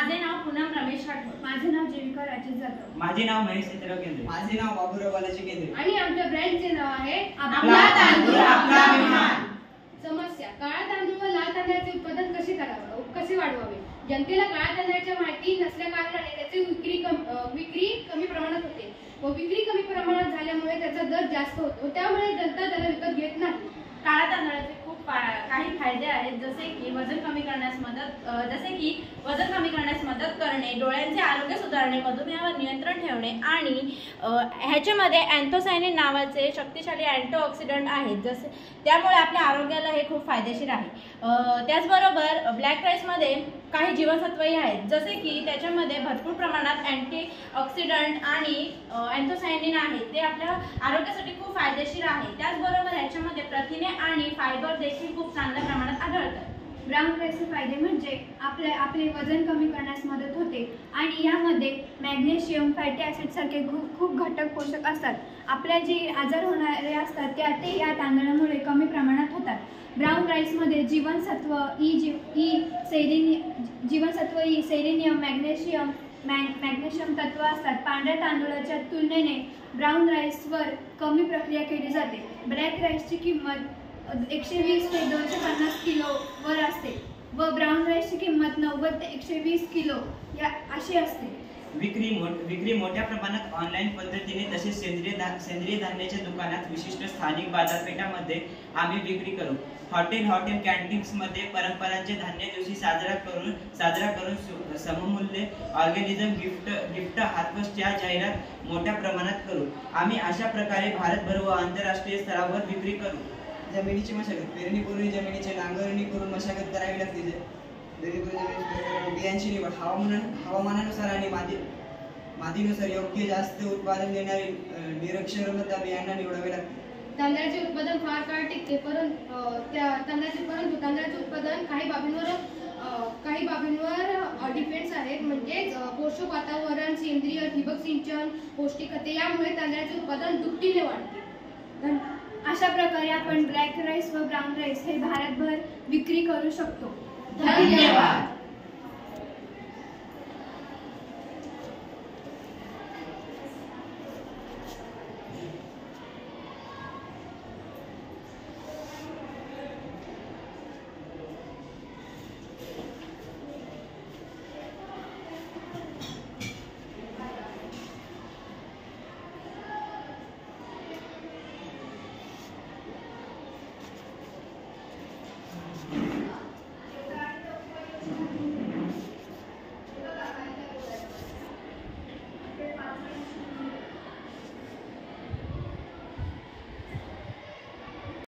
माझे नाव पूनम रमेश राठोड. माझे नाव जीविका राजेश जाधव. माझे नाव महेश चित्रराव केंद्रे. माझे नाव बाबूराव बालाजी केंद्रे. आणि आमच्या ब्रँडचे नाव आहे आपला तांदूळ आपला अभिमान. समस्या: काळा तांदूळ व लाल तांदळाचे उत्पादन कसे वाढवावे? जनतेला काळा तांदळाची माहिती नसल्या कारणाने त्याची विक्री कमी प्रमाणात होते व विक्री कमी प्रमाणात झाल्यामुळे त्याचा दर जास्त होतो, त्यामुळे जनता त्याला विकत घेत नाही. काळा तांदळाचे खूप काही फायदे आहेत, जसे की वजन कमी करण्यास मदत करणे, डोळ्यांचे आरोग्य सुधारणे, मधुमेहावर नियंत्रण ठेवणे आणि ह्याच्यामध्ये अँथोसायनिन नावाचे शक्तिशाली अँटीऑक्सिडंट आहेत, त्यामुळे आपल्या आरोग्याला हे खूप फायदेशीर आहे. त्याचबरोबर ब्लॅक राईसमध्ये काही जीवनसत्वही आहेत, जसे की त्याच्यामध्ये भरपूर प्रमाणात अँटीऑक्सिडंट आणि अँथोसायनिन आहेत, ते आपल्या आरोग्यासाठी खूप फायदेशीर आहे. त्याचबरोबर ह्याच्यामध्ये प्रथिने आणि फायबर देखील खूप चांगल्या प्रमाणात आढळतात. ब्राऊन राईसचे फायदे म्हणजे आपले वजन कमी करण्यास मदत होते आणि यामध्ये मॅग्नेशियम, फॅटी ॲसिड सारखे खूप घटक पोषक असतात. आपल्या जे आजार होणारे असतात ते या तांदळामुळे कमी प्रमाणात होतात. ब्राऊन राईसमध्ये जीवनसत्व ई, सेलेनियम, मॅग्नेशियम तत्व असतात. पांढऱ्या तांदूळाच्या तुलनेने ब्राऊन राईसवर कमी प्रक्रिया केली जाते. ब्लॅक राईसची किंमत 120 ते 250 किलो वर असते व ब्राऊन राईसची किंमत 90 ते 120 किलो अशी असते. विक्री मोठ्या प्रमाणात ऑनलाईन पद्धतीने तसेच सेंद्रिय धान्याच्या दुकानात विशिष्ट स्थानिक बाजारपेठांमध्ये आम्ही विक्री करू. हॉटेल कॅन्टीन्समध्ये परंपरांचे धान्य दिवशी साजरा करून सममूल्य ऑर्गॅनिझम गिफ्ट हातवसच्या जाहिरात मोठ्या प्रमाणात करू. आम्ही अशा प्रकारे भारतभर व आंतरराष्ट्रीय स्तरावर विक्री करू. जमिनीची मशागत: पेरणीपूर्वी जमिनीची नांगरणी करून मशागत करावी लागते. बियांची निवड: हवामानानुसार आणि मातीनुसार योग्य जास्त उत्पादन देणारे निरक्षरता बियांना निवडावे लागते. तांदळाचे उत्पादन फार काळ टिकते, परंतु तांदळाचे उत्पादन काही बाबींवर डिपेंड्स आहेत, म्हणजे पोषक वातावरण, सेंद्रिय, ठिबक सिंचन, पौष्टिक खते यामुळे तांदळाचे उत्पादन दुपटीने वाढते. अशा प्रकारे आपण ब्लॅक राईस व ब्राऊन राईस हे भारतभर विक्री करू शकतो. धन्यवाद.